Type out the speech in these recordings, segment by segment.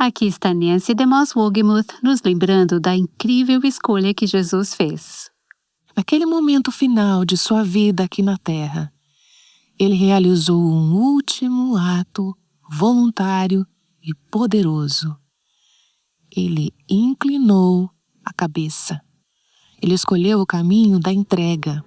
Aqui está Nancy DeMoss Wolgemuth nos lembrando da incrível escolha que Jesus fez. Naquele momento final de sua vida aqui na Terra, ele realizou um último ato voluntário e poderoso. Ele inclinou a cabeça. Ele escolheu o caminho da entrega.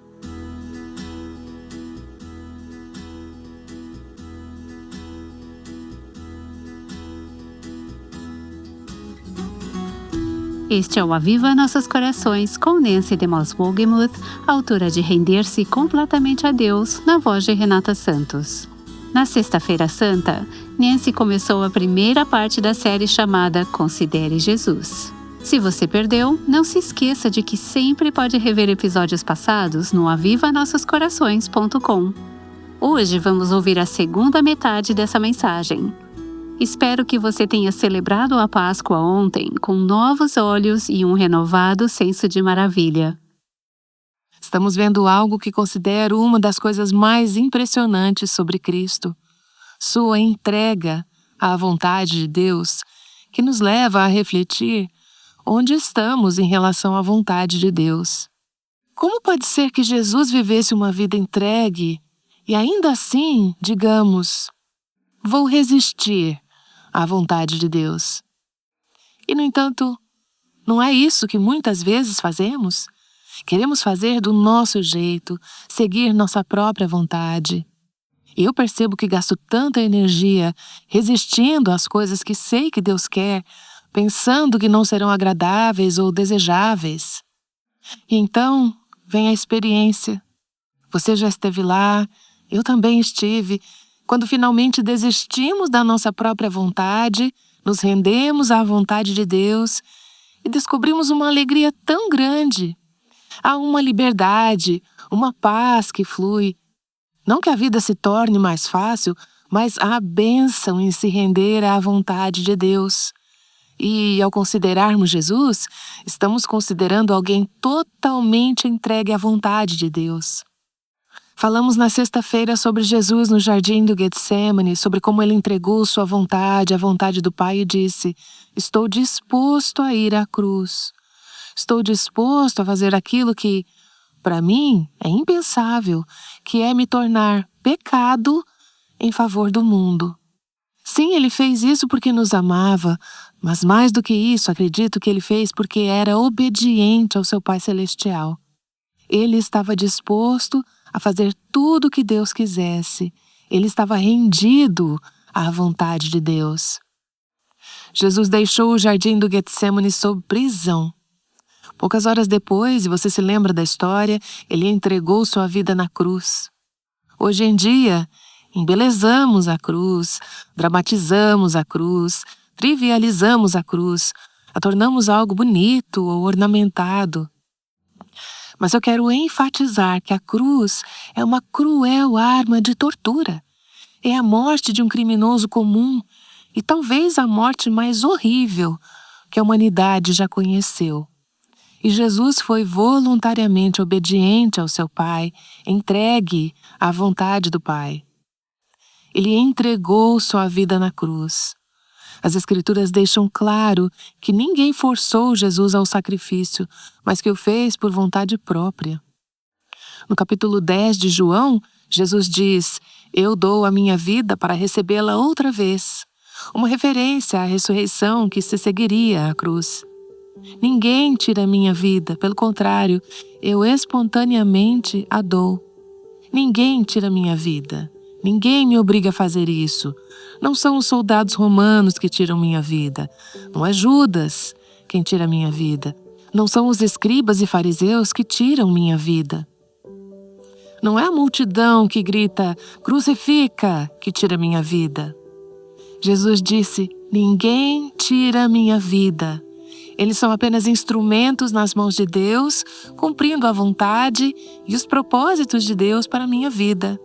Este é o Aviva Nossos Corações com Nancy DeMoss Wolgemuth, autora de Render-se Completamente a Deus, na voz de Renata Santos. Na Sexta-feira Santa, Nancy começou a primeira parte da série chamada Considere Jesus. Se você perdeu, não se esqueça de que sempre pode rever episódios passados no avivanossoscorações.com. Hoje vamos ouvir a segunda metade dessa mensagem. Espero que você tenha celebrado a Páscoa ontem com novos olhos e um renovado senso de maravilha. Estamos vendo algo que considero uma das coisas mais impressionantes sobre Cristo. Sua entrega à vontade de Deus, que nos leva a refletir onde estamos em relação à vontade de Deus. Como pode ser que Jesus vivesse uma vida entregue e ainda assim, digamos, vou resistir à vontade de Deus? E, no entanto, não é isso que muitas vezes fazemos? Queremos fazer do nosso jeito, seguir nossa própria vontade. E eu percebo que gasto tanta energia resistindo às coisas que sei que Deus quer, pensando que não serão agradáveis ou desejáveis. E então vem a experiência. Você já esteve lá, eu também estive. Quando finalmente desistimos da nossa própria vontade, nos rendemos à vontade de Deus e descobrimos uma alegria tão grande. Há uma liberdade, uma paz que flui. Não que a vida se torne mais fácil, mas há bênção em se render à vontade de Deus. E, ao considerarmos Jesus, estamos considerando alguém totalmente entregue à vontade de Deus. Falamos na sexta-feira sobre Jesus no jardim do Getsemane, sobre como ele entregou sua vontade à vontade do Pai e disse: estou disposto a ir à cruz. Estou disposto a fazer aquilo que, para mim, é impensável, que é me tornar pecado em favor do mundo. Sim, ele fez isso porque nos amava, mas mais do que isso, acredito que ele fez porque era obediente ao seu Pai Celestial. Ele estava disposto a fazer tudo o que Deus quisesse. Ele estava rendido à vontade de Deus. Jesus deixou o jardim do Getsemane sob prisão. Poucas horas depois, e você se lembra da história, ele entregou sua vida na cruz. Hoje em dia, embelezamos a cruz, dramatizamos a cruz, trivializamos a cruz, a tornamos algo bonito ou ornamentado. Mas eu quero enfatizar que a cruz é uma cruel arma de tortura. É a morte de um criminoso comum e talvez a morte mais horrível que a humanidade já conheceu. E Jesus foi voluntariamente obediente ao seu Pai, entregue à vontade do Pai. Ele entregou sua vida na cruz. As Escrituras deixam claro que ninguém forçou Jesus ao sacrifício, mas que o fez por vontade própria. No capítulo 10 de João, Jesus diz: eu dou a minha vida para recebê-la outra vez. Uma referência à ressurreição que se seguiria à cruz. Ninguém tira a minha vida, pelo contrário, eu espontaneamente a dou. Ninguém tira a minha vida. Ninguém me obriga a fazer isso. Não são os soldados romanos que tiram minha vida. Não é Judas quem tira minha vida. Não são os escribas e fariseus que tiram minha vida. Não é a multidão que grita, crucifica, que tira minha vida. Jesus disse, ninguém tira minha vida. Eles são apenas instrumentos nas mãos de Deus, cumprindo a vontade e os propósitos de Deus para a minha vida.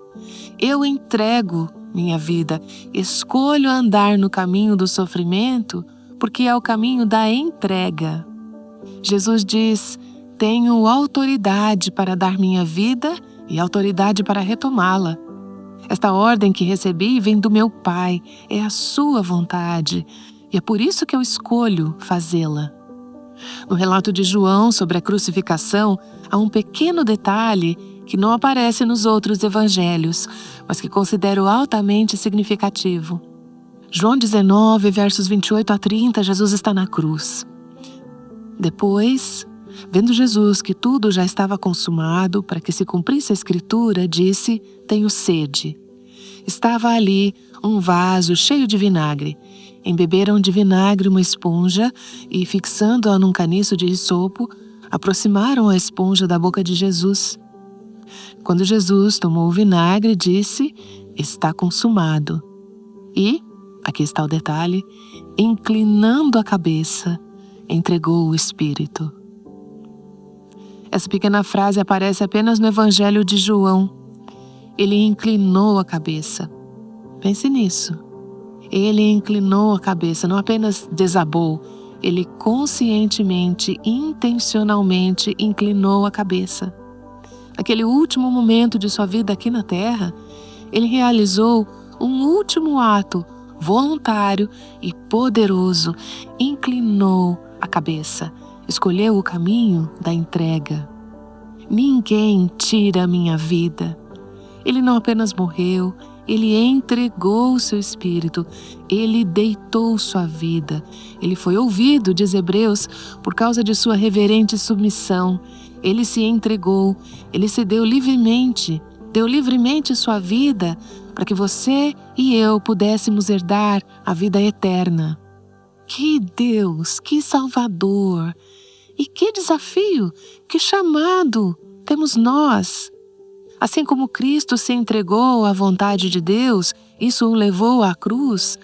Eu entrego minha vida, escolho andar no caminho do sofrimento, porque é o caminho da entrega. Jesus diz, tenho autoridade para dar minha vida e autoridade para retomá-la. Esta ordem que recebi vem do meu Pai, é a sua vontade. e é por isso que eu escolho fazê-la. No relato de João sobre a crucificação, há um pequeno detalhe que não aparece nos outros evangelhos, mas que considero altamente significativo. João 19, versos 28 a 30, Jesus está na cruz. Depois, vendo Jesus que tudo já estava consumado para que se cumprisse a Escritura, disse: "Tenho sede." Estava ali um vaso cheio de vinagre. Embeberam de vinagre uma esponja e, fixando-a num caniço de isopo, aproximaram a esponja da boca de Jesus. Quando Jesus tomou o vinagre, disse: "Está consumado." E, aqui está o detalhe, inclinando a cabeça, entregou o Espírito. Essa pequena frase aparece apenas no Evangelho de João. Ele inclinou a cabeça. Pense nisso. Ele inclinou a cabeça, não apenas desabou, ele conscientemente, intencionalmente inclinou a cabeça. Naquele último momento de sua vida aqui na Terra, ele realizou um último ato voluntário e poderoso, inclinou a cabeça, escolheu o caminho da entrega. Ninguém tira a minha vida. Ele não apenas morreu, ele entregou o seu espírito, ele deitou sua vida. Ele foi ouvido, diz Hebreus, por causa de sua reverente submissão. Ele se entregou, ele se deu livremente sua vida para que você e eu pudéssemos herdar a vida eterna. Que Deus, que Salvador! E que desafio, que chamado temos nós! Assim como Cristo se entregou à vontade de Deus, isso o levou à cruz,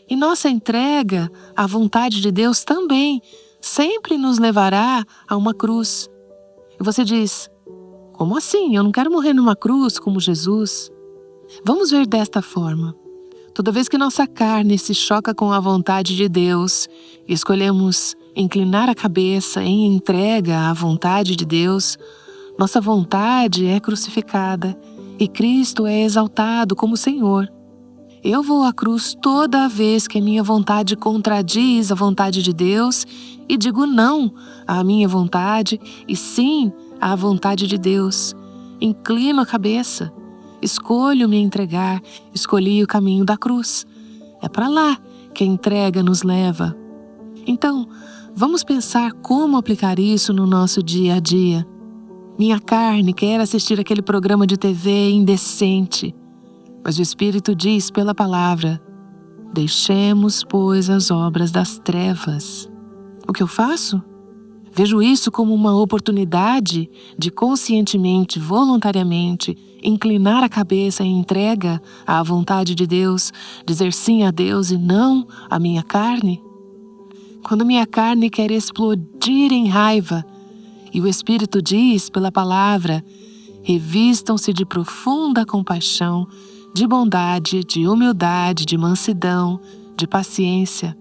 e nossa entrega à vontade de Deus também sempre nos levará a uma cruz. E você diz: como assim? Eu não quero morrer numa cruz como Jesus. Vamos ver desta forma. Toda vez que nossa carne se choca com a vontade de Deus e escolhemos inclinar a cabeça em entrega à vontade de Deus, nossa vontade é crucificada e Cristo é exaltado como Senhor. Eu vou à cruz toda vez que a minha vontade contradiz a vontade de Deus e digo não à minha vontade e sim à vontade de Deus. Inclino a cabeça, escolho me entregar, escolhi o caminho da cruz. É para lá que a entrega nos leva. Então, vamos pensar como aplicar isso no nosso dia a dia. Minha carne quer assistir aquele programa de TV indecente, mas o Espírito diz pela palavra: deixemos, pois, as obras das trevas. O que eu faço? Vejo isso como uma oportunidade de conscientemente, voluntariamente, inclinar a cabeça em entrega à vontade de Deus, dizer sim a Deus e não à minha carne. Quando minha carne quer explodir em raiva, e o Espírito diz pela palavra: revistam-se de profunda compaixão, de bondade, de humildade, de mansidão, de paciência.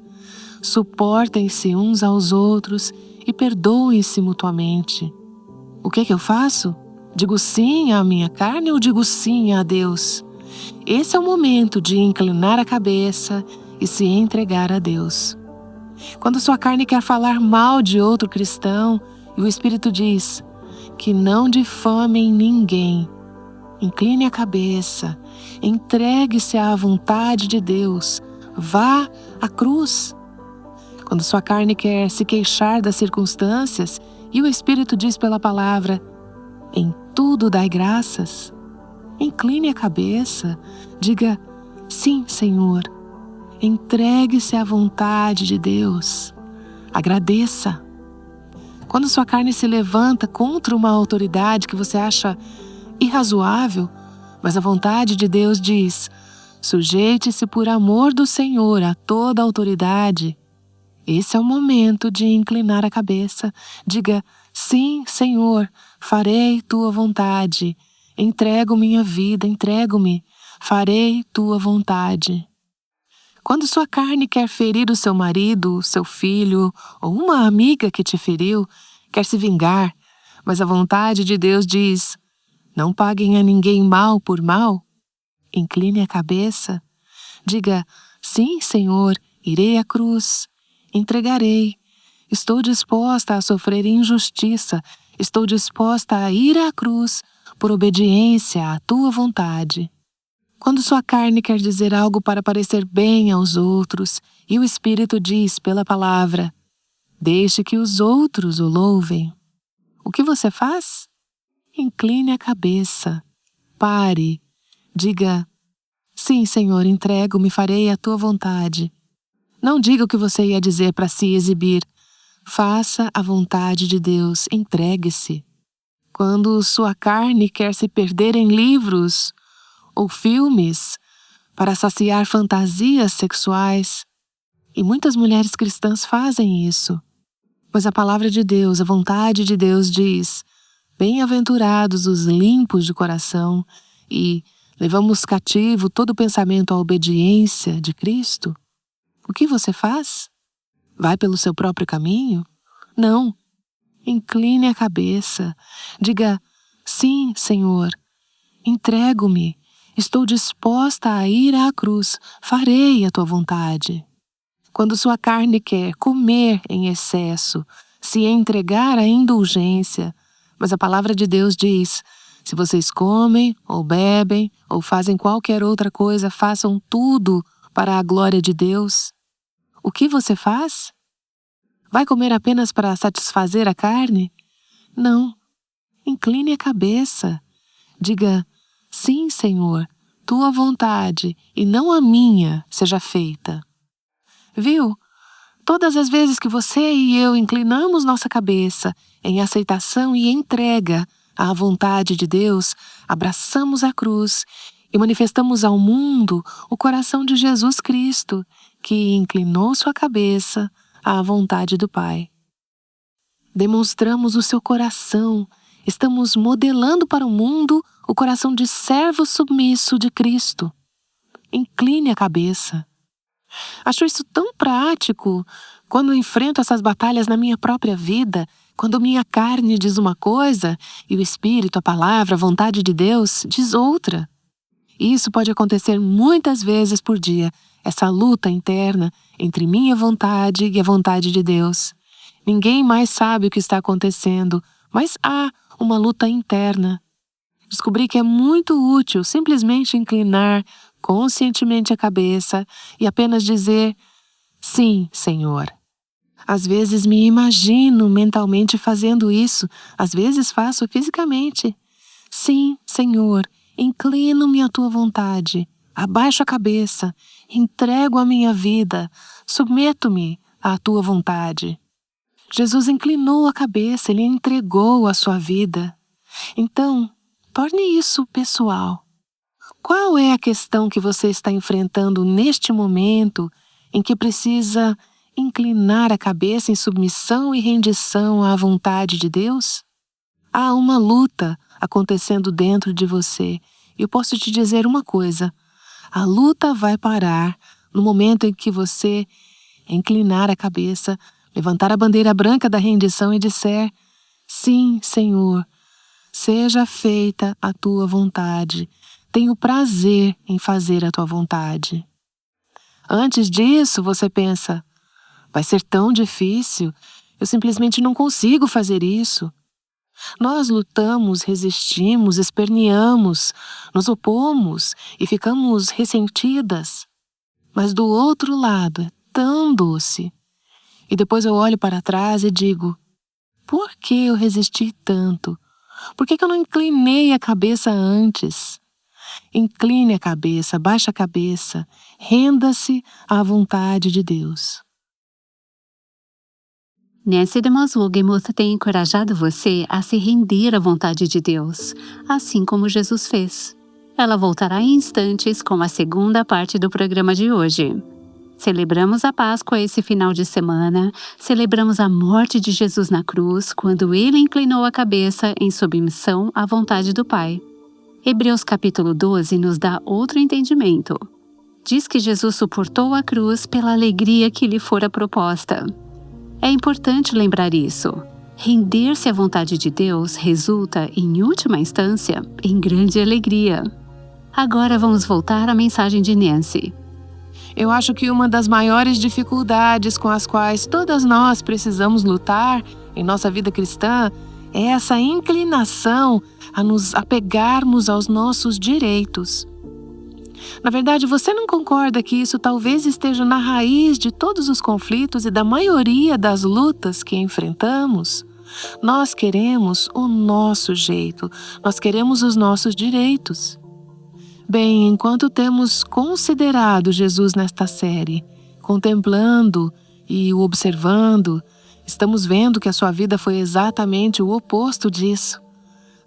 Suportem-se uns aos outros e perdoem-se mutuamente. O que eu faço? Digo sim à minha carne ou digo sim a Deus? Esse é o momento de inclinar a cabeça e se entregar a Deus. Quando sua carne quer falar mal de outro cristão, e o Espírito diz que não difamem ninguém, incline a cabeça, entregue-se à vontade de Deus, vá à cruz. Quando sua carne quer se queixar das circunstâncias, e o Espírito diz pela palavra: em tudo dai graças, incline a cabeça, diga sim, Senhor, entregue-se à vontade de Deus, agradeça. Quando sua carne se levanta contra uma autoridade que você acha irrazoável, mas a vontade de Deus diz: sujeite-se por amor do Senhor a toda autoridade. Esse é o momento de inclinar a cabeça. Diga: sim, Senhor, farei tua vontade. Entrego minha vida, entrego-me. Farei tua vontade. Quando sua carne quer ferir o seu marido, seu filho ou uma amiga que te feriu, quer se vingar, mas a vontade de Deus diz: não paguem a ninguém mal por mal. Incline a cabeça. Diga: sim, Senhor, irei à cruz, entregarei. Estou disposta a sofrer injustiça, estou disposta a ir à cruz por obediência à tua vontade. Quando sua carne quer dizer algo para parecer bem aos outros, e o Espírito diz pela palavra, deixe que os outros o louvem. O que você faz? Incline a cabeça, pare, diga, sim, Senhor, entrego-me, farei a tua vontade. Não diga o que você ia dizer para se exibir. Faça a vontade de Deus, entregue-se. Quando sua carne quer se perder em livros ou filmes para saciar fantasias sexuais, e muitas mulheres cristãs fazem isso, pois a palavra de Deus, a vontade de Deus diz, bem-aventurados os limpos de coração, e levamos cativo todo pensamento à obediência de Cristo. O que você faz? Vai pelo seu próprio caminho? Não. Incline a cabeça. Diga, sim, Senhor, entrego-me. Estou disposta a ir à cruz. Farei a tua vontade. Quando sua carne quer comer em excesso, se entregar à indulgência, mas a palavra de Deus diz, se vocês comem, ou bebem, ou fazem qualquer outra coisa, façam tudo para a glória de Deus. O que você faz? Vai comer apenas para satisfazer a carne? Não. Incline a cabeça. Diga, sim, Senhor, tua vontade e não a minha seja feita. Viu? Todas as vezes que você e eu inclinamos nossa cabeça em aceitação e entrega à vontade de Deus, abraçamos a cruz e manifestamos ao mundo o coração de Jesus Cristo, que inclinou sua cabeça à vontade do Pai. Demonstramos o seu coração, estamos modelando para o mundo o coração de servo submisso de Cristo. Incline a cabeça. Acho isso tão prático quando enfrento essas batalhas na minha própria vida, quando minha carne diz uma coisa e o Espírito, a palavra, a vontade de Deus diz outra. Isso pode acontecer muitas vezes por dia, essa luta interna entre minha vontade e a vontade de Deus. Ninguém mais sabe o que está acontecendo, mas há uma luta interna. Descobri que é muito útil simplesmente inclinar conscientemente a cabeça e apenas dizer, sim, Senhor. Às vezes me imagino mentalmente fazendo isso, às vezes faço fisicamente. Sim, Senhor, inclino-me à tua vontade, abaixo a cabeça, entrego a minha vida, submeto-me à tua vontade. Jesus inclinou a cabeça, ele entregou a sua vida. Então, torne isso pessoal. Qual é a questão que você está enfrentando neste momento em que precisa inclinar a cabeça em submissão e rendição à vontade de Deus? Há uma luta acontecendo dentro de você. E eu posso te dizer uma coisa, a luta vai parar no momento em que você inclinar a cabeça, levantar a bandeira branca da rendição e disser, sim, Senhor, seja feita a tua vontade. Tenho prazer em fazer a tua vontade. Antes disso, você pensa, vai ser tão difícil, eu simplesmente não consigo fazer isso. Nós lutamos, resistimos, esperneamos, nos opomos e ficamos ressentidas. Mas do outro lado é tão doce. E depois eu olho para trás e digo, por que eu resisti tanto? Por que eu não inclinei a cabeça antes? Incline a cabeça, baixe a cabeça, renda-se à vontade de Deus. Nancy DeMoss Wolgemuth tem encorajado você a se render à vontade de Deus, assim como Jesus fez. Ela voltará em instantes com a segunda parte do programa de hoje. Celebramos a Páscoa esse final de semana, celebramos a morte de Jesus na cruz, quando ele inclinou a cabeça em submissão à vontade do Pai. Hebreus capítulo 12 nos dá outro entendimento. Diz que Jesus suportou a cruz pela alegria que lhe fora proposta. É importante lembrar isso. Render-se à vontade de Deus resulta, em última instância, em grande alegria. Agora vamos voltar à mensagem de Nancy. Eu acho que uma das maiores dificuldades com as quais todas nós precisamos lutar em nossa vida cristã é essa inclinação a nos apegarmos aos nossos direitos. Na verdade, você não concorda que isso talvez esteja na raiz de todos os conflitos e da maioria das lutas que enfrentamos? Nós queremos o nosso jeito, nós queremos os nossos direitos. Bem, enquanto temos considerado Jesus nesta série, contemplando e o observando, estamos vendo que a sua vida foi exatamente o oposto disso.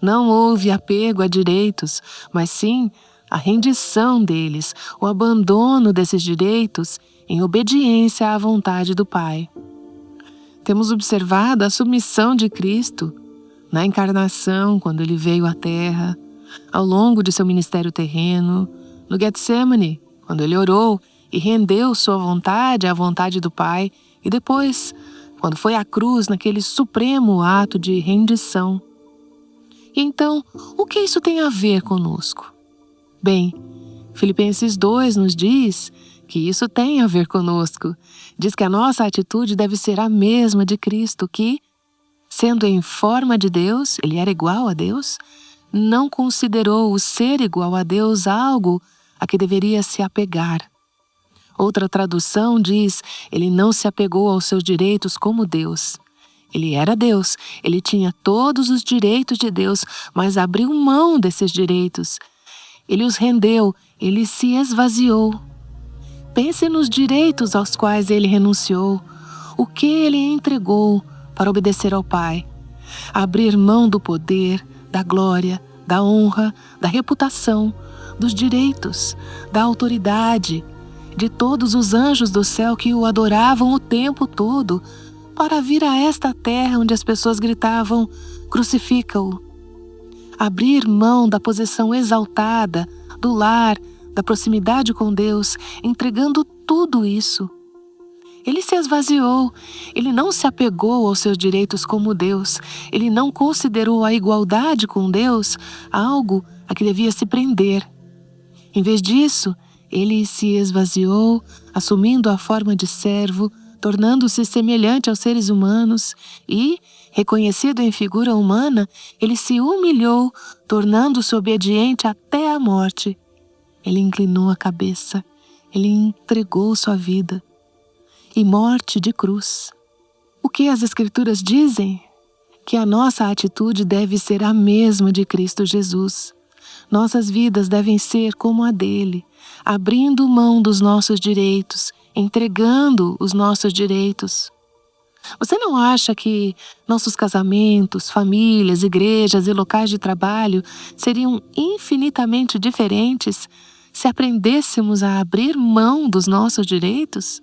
Não houve apego a direitos, mas sim a rendição deles, o abandono desses direitos em obediência à vontade do Pai. Temos observado a submissão de Cristo na encarnação, quando ele veio à Terra, ao longo de seu ministério terreno, no Getsemane, quando ele orou e rendeu sua vontade à vontade do Pai, e depois, quando foi à cruz, naquele supremo ato de rendição. E então, o que isso tem a ver conosco? Bem, Filipenses 2 nos diz que isso tem a ver conosco. Diz que a nossa atitude deve ser a mesma de Cristo, que, sendo em forma de Deus, ele era igual a Deus, não considerou o ser igual a Deus algo a que deveria se apegar. Outra tradução diz, ele não se apegou aos seus direitos como Deus. Ele era Deus, ele tinha todos os direitos de Deus, mas abriu mão desses direitos. Ele os rendeu, ele se esvaziou. Pense nos direitos aos quais ele renunciou, o que ele entregou para obedecer ao Pai. Abrir mão do poder, da glória, da honra, da reputação, dos direitos, da autoridade, de todos os anjos do céu que o adoravam o tempo todo, para vir a esta terra onde as pessoas gritavam, crucifica-o. Abrir mão da posição exaltada, do lar, da proximidade com Deus, entregando tudo isso. Ele se esvaziou, ele não se apegou aos seus direitos como Deus, ele não considerou a igualdade com Deus algo a que devia se prender. Em vez disso, ele se esvaziou, assumindo a forma de servo, tornando-se semelhante aos seres humanos e, reconhecido em figura humana, ele se humilhou, tornando-se obediente até a morte. Ele inclinou a cabeça, ele entregou sua vida. E morte de cruz. O que as Escrituras dizem? Que a nossa atitude deve ser a mesma de Cristo Jesus. Nossas vidas devem ser como a dele, abrindo mão dos nossos direitos, entregando os nossos direitos. Você não acha que nossos casamentos, famílias, igrejas e locais de trabalho seriam infinitamente diferentes se aprendêssemos a abrir mão dos nossos direitos?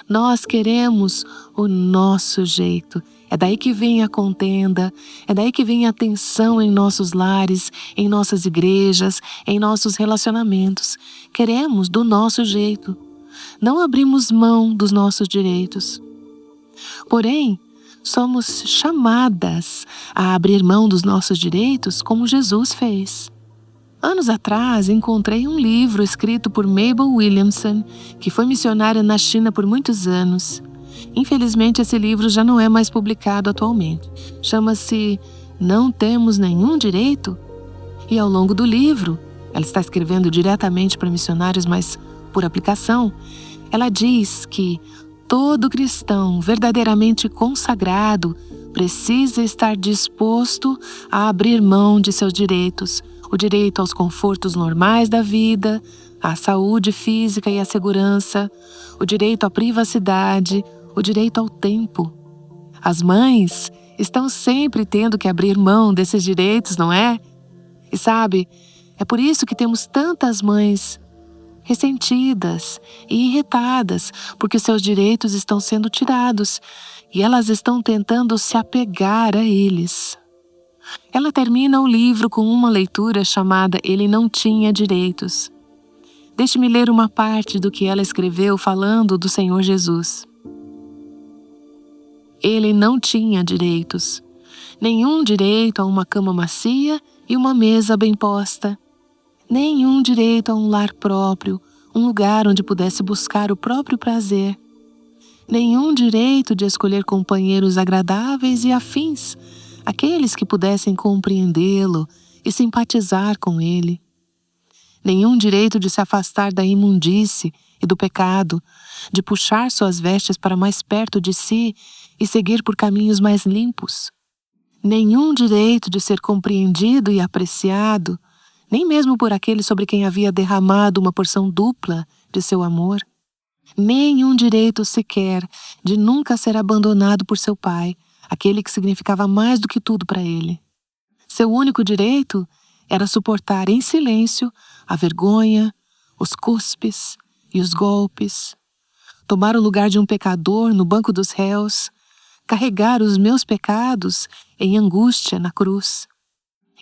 Nós queremos o nosso jeito. É daí que vem a contenda, é daí que vem a tensão em nossos lares, em nossas igrejas, em nossos relacionamentos. Queremos do nosso jeito. Não abrimos mão dos nossos direitos. Porém, somos chamadas a abrir mão dos nossos direitos como Jesus fez. Anos atrás, encontrei um livro escrito por Mabel Williamson, que foi missionária na China por muitos anos. Infelizmente, esse livro já não é mais publicado atualmente. Chama-se Não Temos Nenhum Direito? E ao longo do livro, ela está escrevendo diretamente para missionários, mas por aplicação, ela diz que todo cristão verdadeiramente consagrado precisa estar disposto a abrir mão de seus direitos, o direito aos confortos normais da vida, à saúde física e à segurança, o direito à privacidade, o direito ao tempo. As mães estão sempre tendo que abrir mão desses direitos, não é? E sabe, é por isso que temos tantas mães ressentidas e irritadas, porque seus direitos estão sendo tirados e elas estão tentando se apegar a eles. Ela termina o livro com uma leitura chamada Ele Não Tinha Direitos. Deixe-me ler uma parte do que ela escreveu falando do Senhor Jesus. Ele não tinha direitos. Nenhum direito a uma cama macia e uma mesa bem posta. Nenhum direito a um lar próprio, um lugar onde pudesse buscar o próprio prazer. Nenhum direito de escolher companheiros agradáveis e afins, aqueles que pudessem compreendê-lo e simpatizar com ele. Nenhum direito de se afastar da imundície e do pecado, de puxar suas vestes para mais perto de si e seguir por caminhos mais limpos. Nenhum direito de ser compreendido e apreciado, nem mesmo por aquele sobre quem havia derramado uma porção dupla de seu amor. Nenhum direito sequer de nunca ser abandonado por seu pai, aquele que significava mais do que tudo para ele. Seu único direito era suportar em silêncio a vergonha, os cuspes e os golpes, tomar o lugar de um pecador no banco dos réus, carregar os meus pecados em angústia na cruz.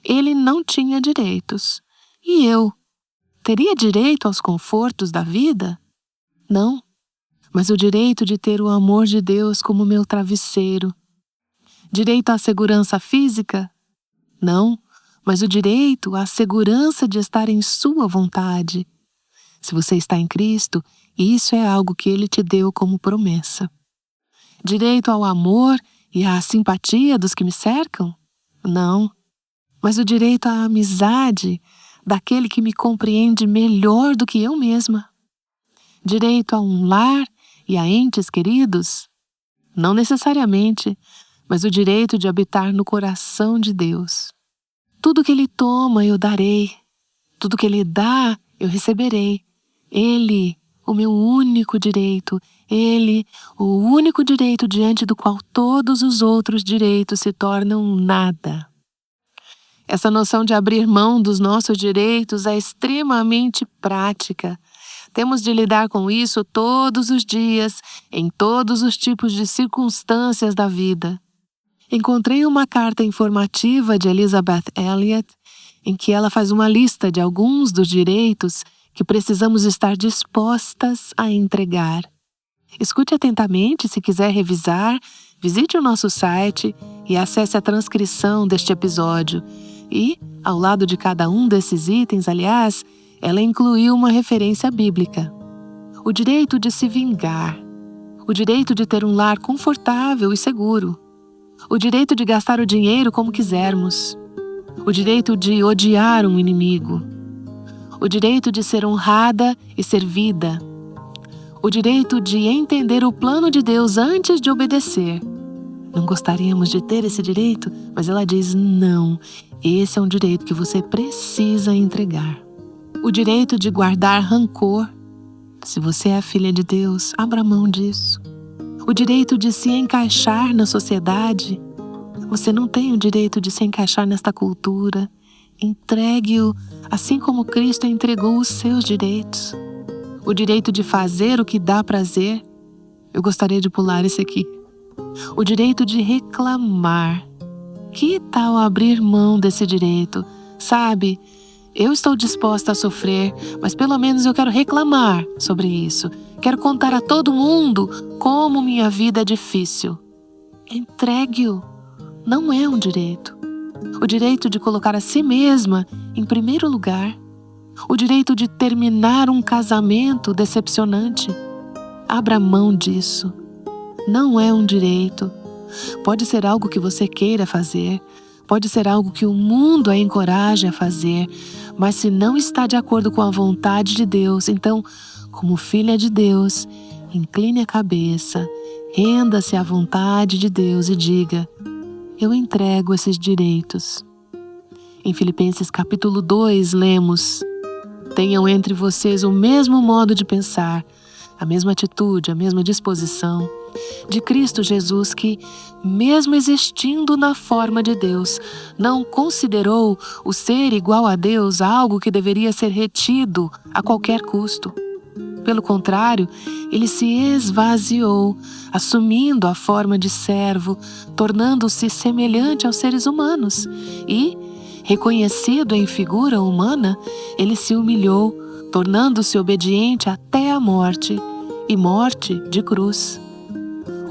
Ele não tinha direitos. E eu? Teria direito aos confortos da vida? Não. Mas o direito de ter o amor de Deus como meu travesseiro. Direito à segurança física? Não. Mas o direito à segurança de estar em sua vontade. Se você está em Cristo, isso é algo que Ele te deu como promessa. Direito ao amor e à simpatia dos que me cercam? Não. Mas o direito à amizade daquele que me compreende melhor do que eu mesma. Direito a um lar e a entes queridos? Não necessariamente, mas o direito de habitar no coração de Deus. Tudo que Ele toma, eu darei. Tudo que Ele dá, eu receberei. Ele, o meu único direito. Ele, o único direito diante do qual todos os outros direitos se tornam nada. Essa noção de abrir mão dos nossos direitos é extremamente prática. Temos de lidar com isso todos os dias, em todos os tipos de circunstâncias da vida. Encontrei uma carta informativa de Elisabeth Elliot, em que ela faz uma lista de alguns dos direitos que precisamos estar dispostas a entregar. Escute atentamente. Se quiser revisar, visite o nosso site e acesse a transcrição deste episódio. E, ao lado de cada um desses itens, aliás, ela incluiu uma referência bíblica. O direito de se vingar. O direito de ter um lar confortável e seguro. O direito de gastar o dinheiro como quisermos. O direito de odiar um inimigo. O direito de ser honrada e servida. O direito de entender o plano de Deus antes de obedecer. Não gostaríamos de ter esse direito, mas ela diz não. Esse é um direito que você precisa entregar. O direito de guardar rancor. Se você é a filha de Deus, abra mão disso. O direito de se encaixar na sociedade. Você não tem o direito de se encaixar nesta cultura. Entregue-o assim como Cristo entregou os seus direitos. O direito de fazer o que dá prazer. Eu gostaria de pular esse aqui. O direito de reclamar. Que tal abrir mão desse direito? Sabe, eu estou disposta a sofrer, mas pelo menos eu quero reclamar sobre isso. Quero contar a todo mundo como minha vida é difícil. Entregue-o. Não é um direito. O direito de colocar a si mesma em primeiro lugar. O direito de terminar um casamento decepcionante. Abra mão disso. Não é um direito. Pode ser algo que você queira fazer. Pode ser algo que o mundo a encoraje a fazer. Mas se não está de acordo com a vontade de Deus, então, como filha de Deus, incline a cabeça, renda-se à vontade de Deus e diga: eu entrego esses direitos. Em Filipenses capítulo 2, lemos: tenham entre vocês o mesmo modo de pensar, a mesma atitude, a mesma disposição de Cristo Jesus, que, mesmo existindo na forma de Deus, não considerou o ser igual a Deus algo que deveria ser retido a qualquer custo. Pelo contrário, ele se esvaziou, assumindo a forma de servo, tornando-se semelhante aos seres humanos e, reconhecido em figura humana, ele se humilhou, tornando-se obediente até a morte, e morte de cruz.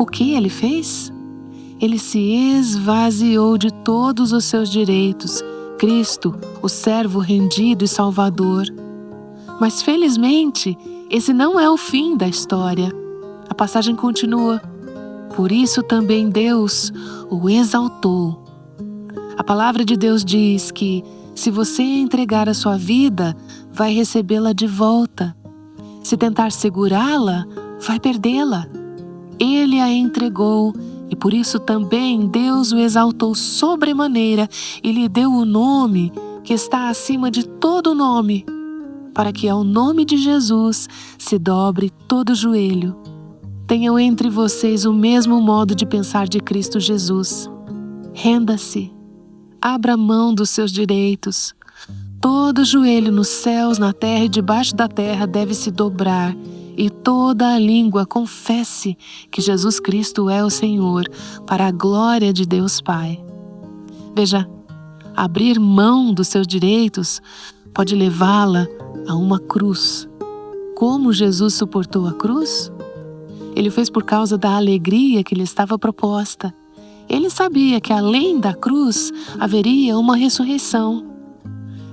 O que ele fez? Ele se esvaziou de todos os seus direitos, Cristo, o servo rendido e salvador. Mas felizmente, esse não é o fim da história. A passagem continua. Por isso também Deus o exaltou. A palavra de Deus diz que se você entregar a sua vida, vai recebê-la de volta. Se tentar segurá-la, vai perdê-la. Ele a entregou e por isso também Deus o exaltou sobremaneira e lhe deu o nome que está acima de todo nome, para que ao nome de Jesus se dobre todo joelho. Tenham entre vocês o mesmo modo de pensar de Cristo Jesus. Renda-se. Abra mão dos seus direitos. Todo joelho nos céus, na terra e debaixo da terra deve se dobrar, e toda a língua confesse que Jesus Cristo é o Senhor, para a glória de Deus Pai. Veja, abrir mão dos seus direitos pode levá-la a uma cruz. Como Jesus suportou a cruz? Ele fez por causa da alegria que lhe estava proposta. Ele sabia que além da cruz haveria uma ressurreição.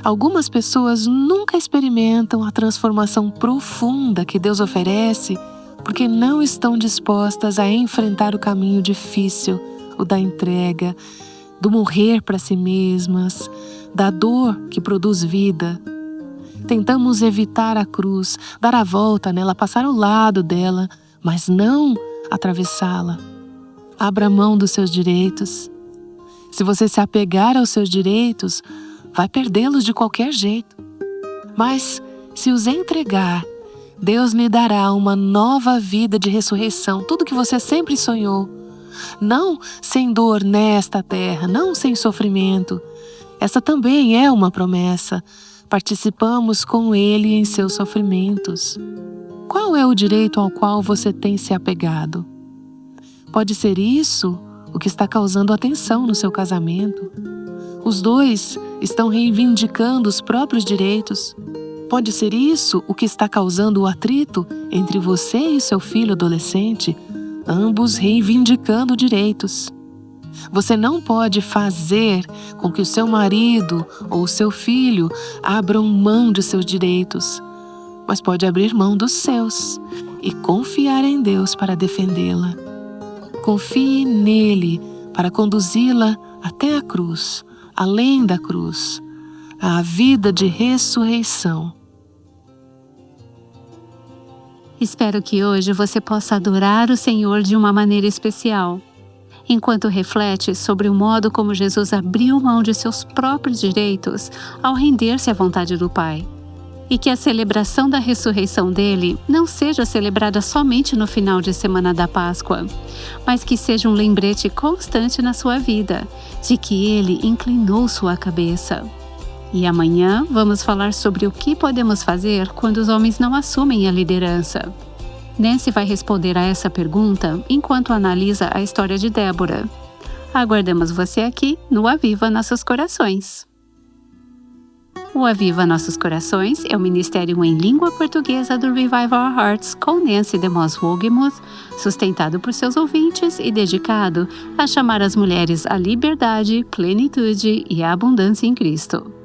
Algumas pessoas nunca experimentam a transformação profunda que Deus oferece porque não estão dispostas a enfrentar o caminho difícil, o da entrega, do morrer para si mesmas, da dor que produz vida. Tentamos evitar a cruz, dar a volta nela, passar ao lado dela, mas não atravessá-la. Abra mão dos seus direitos. Se você se apegar aos seus direitos, vai perdê-los de qualquer jeito. Mas, se os entregar, Deus lhe dará uma nova vida de ressurreição, tudo que você sempre sonhou. Não sem dor nesta terra, não sem sofrimento. Essa também é uma promessa. Participamos com Ele em seus sofrimentos. Qual é o direito ao qual você tem se apegado? Pode ser isso o que está causando a tensão no seu casamento. Os dois estão reivindicando os próprios direitos. Pode ser isso o que está causando o atrito entre você e seu filho adolescente, ambos reivindicando direitos. Você não pode fazer com que o seu marido ou o seu filho abram mão de seus direitos, mas pode abrir mão dos seus e confiar em Deus para defendê-la. Confie nele para conduzi-la até a cruz, além da cruz, à vida de ressurreição. Espero que hoje você possa adorar o Senhor de uma maneira especial, enquanto reflete sobre o modo como Jesus abriu mão de seus próprios direitos ao render-se à vontade do Pai. E que a celebração da ressurreição dele não seja celebrada somente no final de semana da Páscoa, mas que seja um lembrete constante na sua vida de que ele inclinou sua cabeça. E amanhã vamos falar sobre o que podemos fazer quando os homens não assumem a liderança. Nancy vai responder a essa pergunta enquanto analisa a história de Débora. Aguardamos você aqui no Aviva Nossos Corações. O Aviva Nossos Corações é o ministério em língua portuguesa do Revive Our Hearts com Nancy DeMoss Wogemuth, sustentado por seus ouvintes e dedicado a chamar as mulheres à liberdade, plenitude e abundância em Cristo.